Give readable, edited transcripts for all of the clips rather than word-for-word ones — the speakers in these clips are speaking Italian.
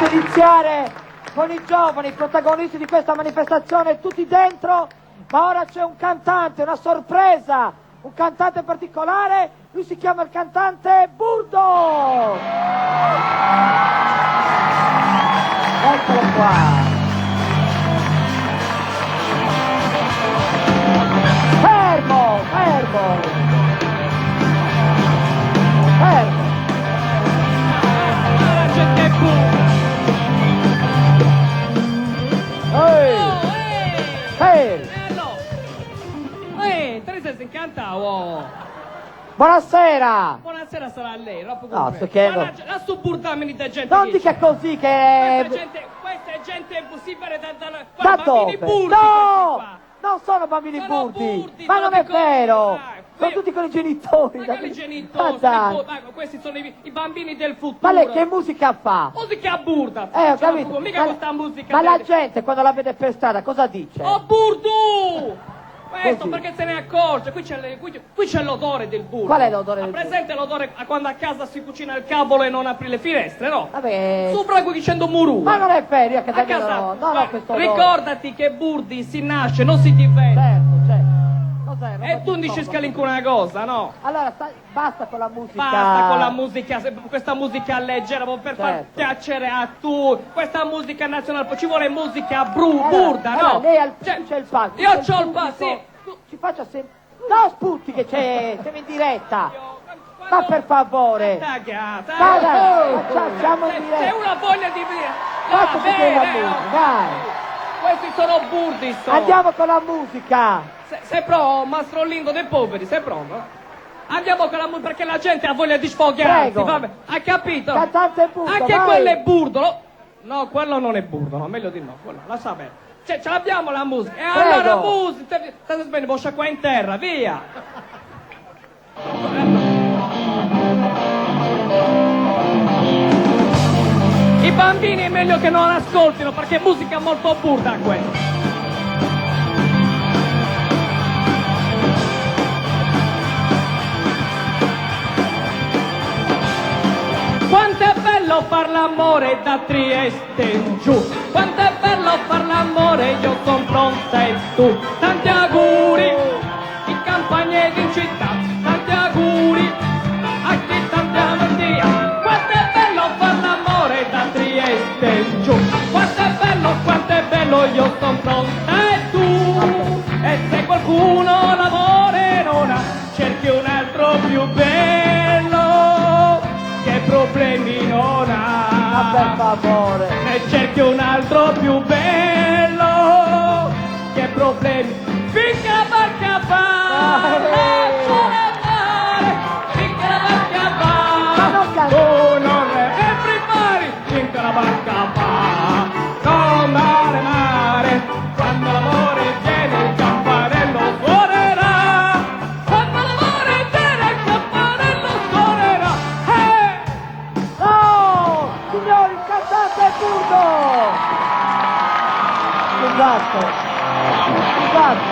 Posso iniziare con i giovani protagonisti di questa manifestazione, tutti dentro, ma ora c'è un cantante, una sorpresa, un cantante particolare, lui si chiama il cantante Burdo! Eccolo qua! Fermo! La gente è pura! Teresa si incanta, oh. Buonasera! Buonasera, sarà lei, troppo No, complimenti. sto chiedendo. La suburtamini di gente. Non dica così che... Questa è gente impossibile Da bambini dove? burdi, No! questi qua. Non sono bambini Sono burdi! burdi, Ma te lo non è dico vero! io, Sono tutti con i genitori! Ma che i genitori? Ma dai! Questi sono i bambini del futuro. Ma lei che musica fa? Musica burda. Ho capito! Mica questa musica. Ma la gente quando la vede per strada cosa dice? Oh, burdu! Questo Così. perché se ne accorge, qui c'è l'odore del burro. Qual è l'odore del burro? Presente l'odore quando a casa si cucina il cavolo e non apri le finestre, no? Vabbè... Sopra qui dicendo muru. Ma non è vero, io a casa A mia casa, non ho questo odore. ricordati che burdi si nasce, non si diventa. Certo. Cos'è? Non E tu dici scalin una cosa, no? Allora, basta con la musica. Basta con la musica, questa musica leggera per far Certo. piacere a tu. Questa musica nazionale, poi ci vuole musica burda, no? Lei Cioè, c'è il palco. io c'è il c'ho il pubblico. palco, sì. Tu ci faccia sempre... No, sputti che siamo in diretta. Ma per favore. Tagliata. Facciamo in Se diretta. uno ha voglia di venire. Faccia sentire la musica, dai. Questi sono burdi, Andiamo con la musica. Sei pronto, Mastro Lindo dei poveri, sei pronto? Andiamo con la musica perché la gente ha voglia di sfogarsi, Prego. vabbè. Hai capito? Cantante burdo, Anche vai. quello è burdo. No, quello non è burdo, no, meglio di no, quello, lascia bene. Cioè, ce l'abbiamo la musica. E Prego. allora musica, state bene, boscia qua in terra, via. I bambini è meglio che non ascoltino perché è musica molto burda questa. Quanto è bello far l'amore da Trieste in giù, quanto è bello far l'amore, io son pronta e tu. Tanti auguri, in campagna ed in città, tanti auguri, a chi tanti amandia. Quanto è bello far l'amore da Trieste in giù, quanto è bello, io son pronta e tu. E se qualcuno l'amore non ha, cerchi un altro più bello, che problemi non ha. Per favore. E cerchi un altro più bello, che problemi. Finché la barca va, lasciala andare, finché la barca Ma non va, canta. oh non è everybody, finché la barca va, non mare, quando l'amore viene il campanello suonerà, quando l'amore viene il campanello suonerà, No! Signori, il cantante è burdo! Scusate!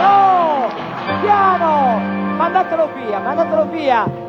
No! Piano! Mandatelo via!